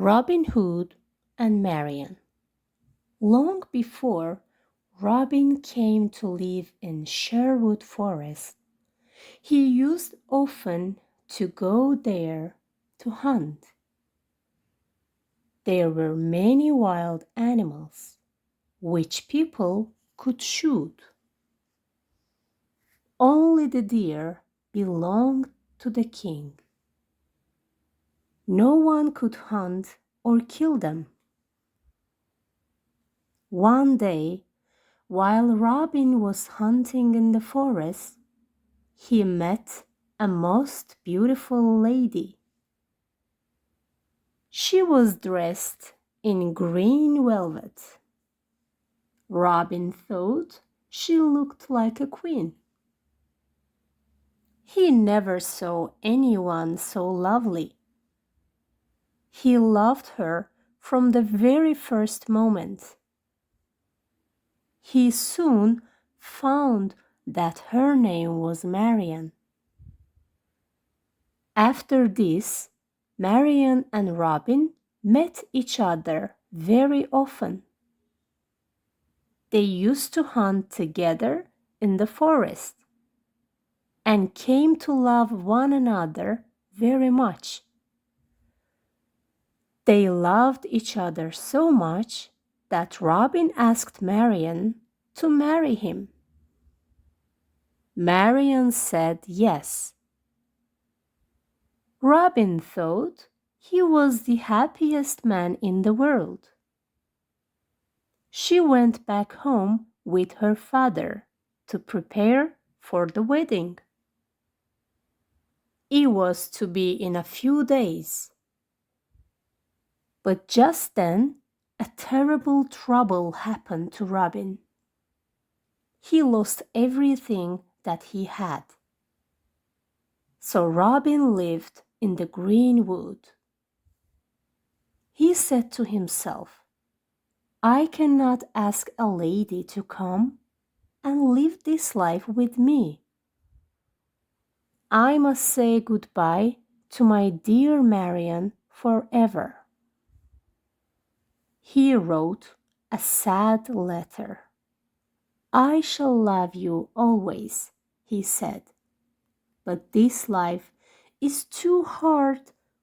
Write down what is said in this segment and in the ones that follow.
Robin Hood and Marian. Long before Robin came to live in Sherwood Forest, he used often to go there to hunt. There were many wild animals which people could shoot. Only the deer belonged to the king. No one could hunt or kill them. One day, while Robin was hunting in the forest, he met a most beautiful lady. She was dressed in green velvet. Robin thought she looked like a queen. He never saw anyone so lovely. He loved her from the very first moment. He soon found that her name was Marian. After this, Marian and Robin met each other very often. They used to hunt together in the forest and came to love one another very much. They loved each other so much that Robin asked Marian to marry him. Marian said yes. Robin thought he was the happiest man in the world. She went back home with her father to prepare for the wedding. It was to be in a few days. But just then, a terrible trouble happened to Robin. He lost everything that he had. So Robin lived in the green wood. He said to himself, I cannot ask a lady to come and live this life with me. I must say goodbye to my dear Marian forever. He wrote a sad letter. I shall love you always, he said, but this life is too hard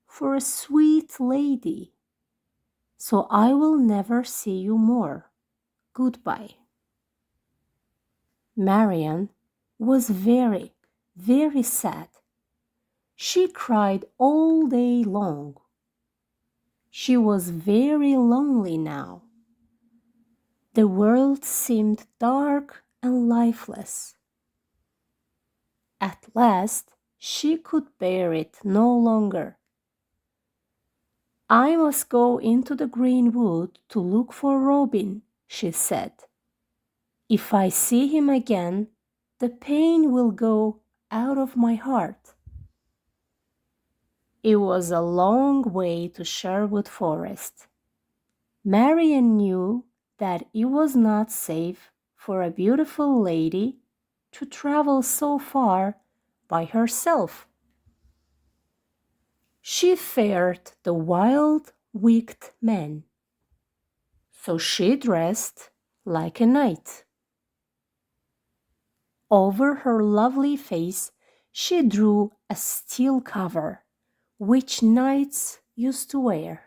for a sweet lady, so I will never see you more. Goodbye. Marian was very, very sad. She cried all day long. She was very lonely now. The world seemed dark and lifeless. At last, she could bear it no longer. I must go into the green wood to look for Robin, she said. If I see him again, the pain will go out of my heart. It was a long way to Sherwood Forest. Marian knew that it was not safe for a beautiful lady to travel so far by herself. She feared the wild, wicked men, so she dressed like a knight. Over her lovely face, she drew a steel cover, which knights used to wear.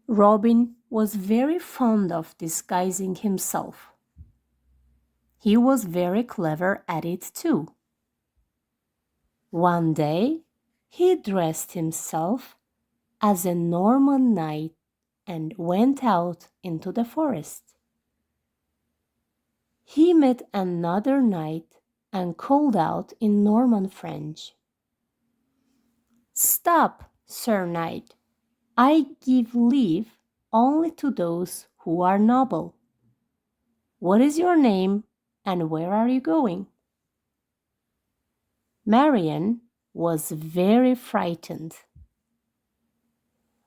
Robin was very fond of disguising himself. He was very clever at it too. One day, he dressed himself as a Norman knight and went out into the forest. He met another knight and called out in Norman French, Stop, Sir Knight. I give leave only to those who are noble. What is your name and where are you going? Marian was very frightened.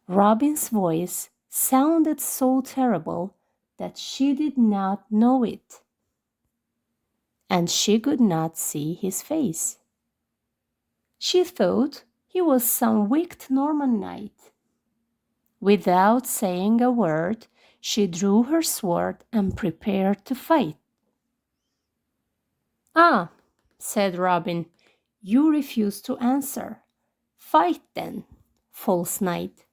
Robin's voice sounded so terrible that she did not know it, and she could not see his face. She thought he was some wicked Norman knight. Without saying a word, she drew her sword and prepared to fight. "Ah," said Robin, "you refuse to answer. Fight then, false knight."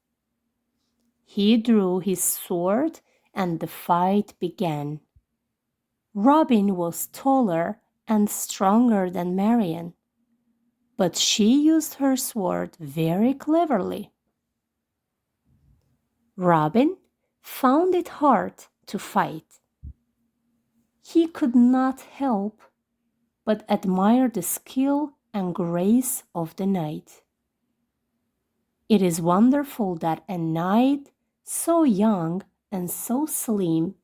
He drew his sword and the fight began. Robin was taller and stronger than Marian, but she used her sword very cleverly. Robin found it hard to fight. He could not help but admire the skill and grace of the knight. It is wonderful that a knight so young and so slim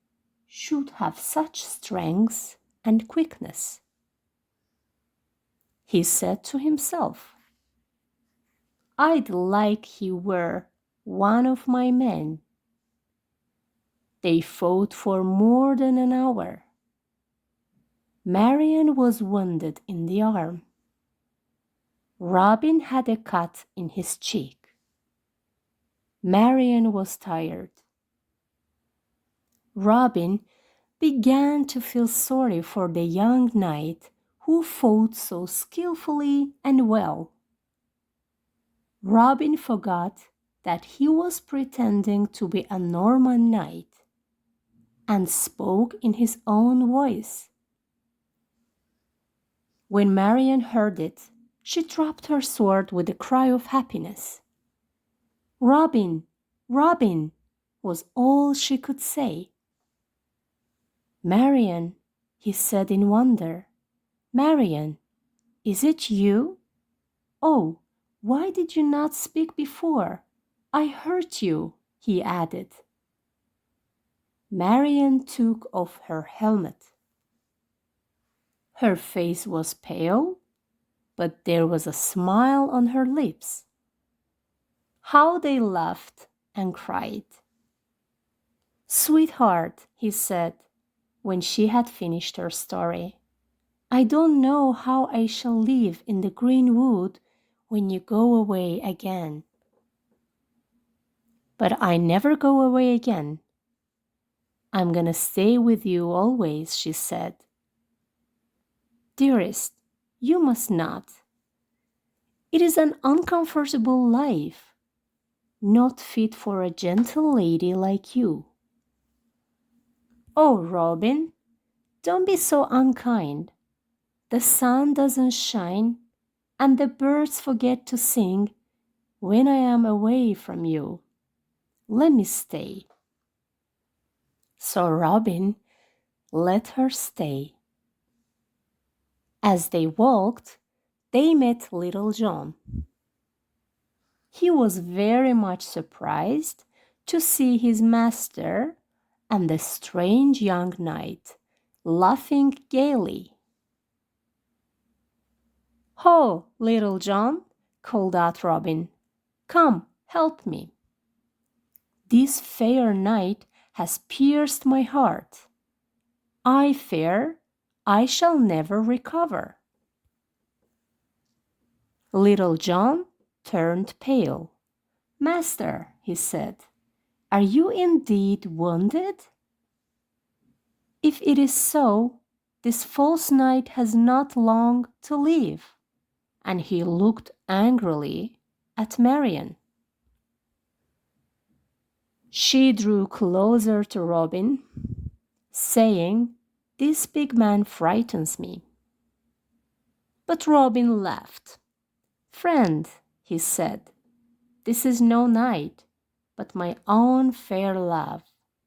should have such strength and quickness. He said to himself, "I'd like he were one of my men." They fought for more than an hour. Marian was wounded in the arm. Robin had a cut in his cheek. Marian was tired. Robin began to feel sorry for the young knight who fought so skillfully and well. Robin forgot that he was pretending to be a Norman knight and spoke in his own voice. When Marian heard it, she dropped her sword with a cry of happiness. "Robin, Robin," was all she could say. "Marian," he said in wonder. "Marian, is it you? Oh, why did you not speak before? I heard you," he added. Marian took off her helmet. Her face was pale, but there was a smile on her lips. How they laughed and cried. "Sweetheart," he said, when she had finished her story, "I don't know how I shall live in the green wood when you go away again." "But I never go away again. I'm gonna stay with you always," she said. "Dearest, you must not. It is an uncomfortable life, not fit for a gentle lady like you." "Oh, Robin, don't be so unkind. The sun doesn't shine and the birds forget to sing when I am away from you. Let me stay." So Robin let her stay. As they walked, they met Little John. He was very much surprised to see his master and the strange young knight laughing gaily. "Ho, Little John," called out Robin. "Come, help me. This fair knight has pierced my heart. I fear I shall never recover." Little John turned pale. "Master," he said, "are you indeed wounded? If it is so, this false knight has not long to live." And he looked angrily at Marian. She drew closer to Robin, saying, "This big man frightens me." But Robin laughed. "Friend," he said, "this is no knight, but my own fair love,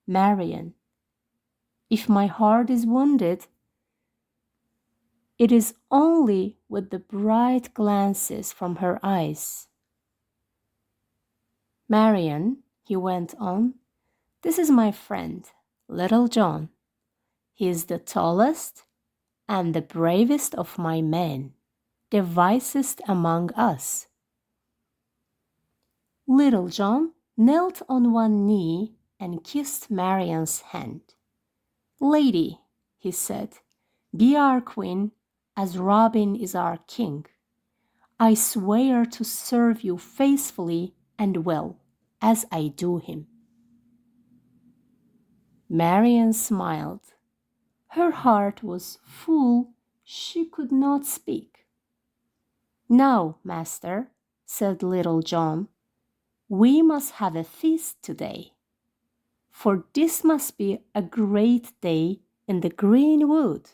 Marian. If my heart is wounded, it is only with the bright glances from her eyes. Marian," he went on, "this is my friend, Little John. He is the tallest and the bravest of my men, the wisest among us." Little John knelt on one knee and kissed Marian's hand. "Lady," he said, "be our queen as Robin is our king. I swear to serve you faithfully and well." as I do him." Marian smiled. Her heart was full, she could not speak. "Now, master," said Little John, "we must have a feast today, for this must be a great day in the green wood."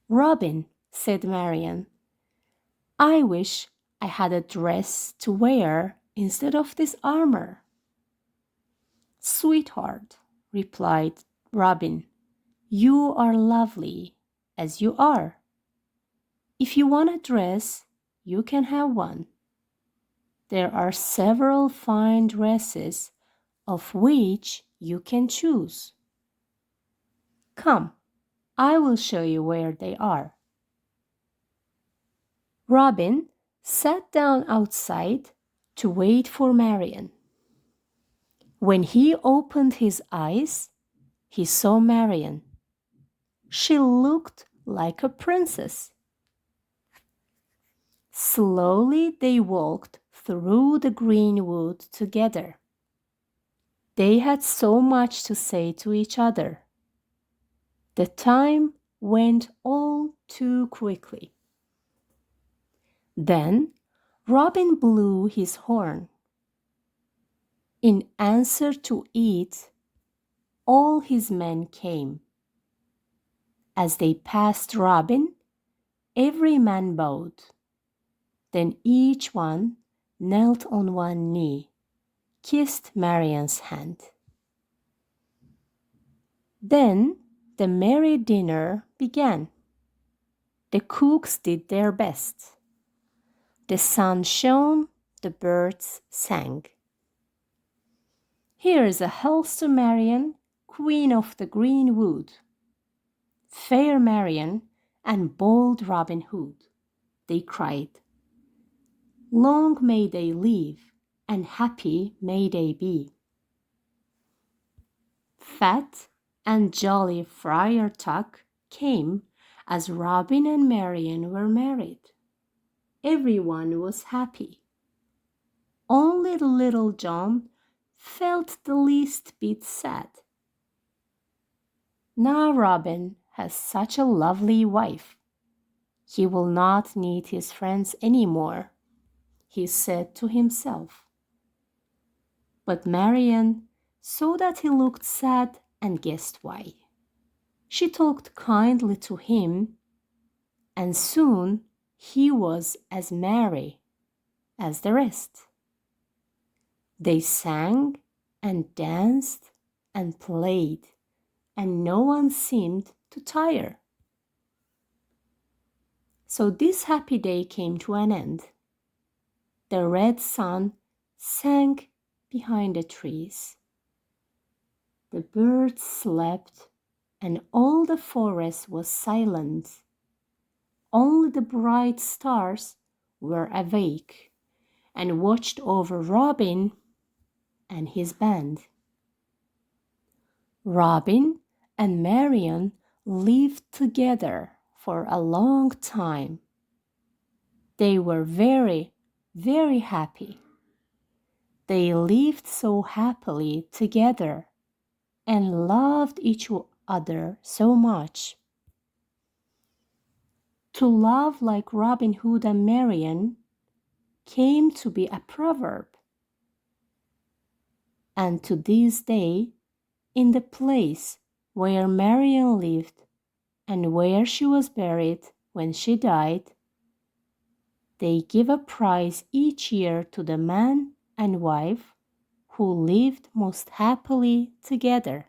"Robin," said Marian, "I wish I had a dress to wear instead of this armor." "Sweetheart," replied Robin, "you are lovely as you are. If you want a dress, you can have one. There are several fine dresses of which you can choose. Come, I will show you where they are." Robin sat down outside to wait for Marian. When he opened his eyes, he saw Marian. She looked like a princess. Slowly they walked through the green wood together. They had so much to say to each other. The time went all too quickly. Then Robin blew his horn. In answer to it, all his men came. As they passed Robin, every man bowed. Then each one knelt on one knee, kissed Marian's hand. Then the merry dinner began. The cooks did their best. The sun shone, the birds sang. "Here's a health to Marian, Queen of the Green Wood." "Fair Marian and bold Robin Hood," they cried. "Long may they live, and happy may they be." Fat and jolly Friar Tuck came as Robin and Marian were married. Everyone was happy. Only Little John felt the least bit sad. Now Robin has such a lovely wife. He will not need his friends anymore, he said to himself. But Marian saw that he looked sad and guessed why. She talked kindly to him, and soon he was as merry as the rest. They sang and danced and played, and no one seemed to tire. So this happy day came to an end. The red sun sank behind the trees. The birds slept, and all the forest was silent. Only the bright stars were awake and watched over Robin and his band. Robin and Marian lived together for a long time. They were very, very happy. They lived so happily together and loved each other so much. To love like Robin Hood and Marian came to be a proverb. And to this day, in the place where Marian lived and where she was buried when she died, they give a prize each year to the man and wife who lived most happily together.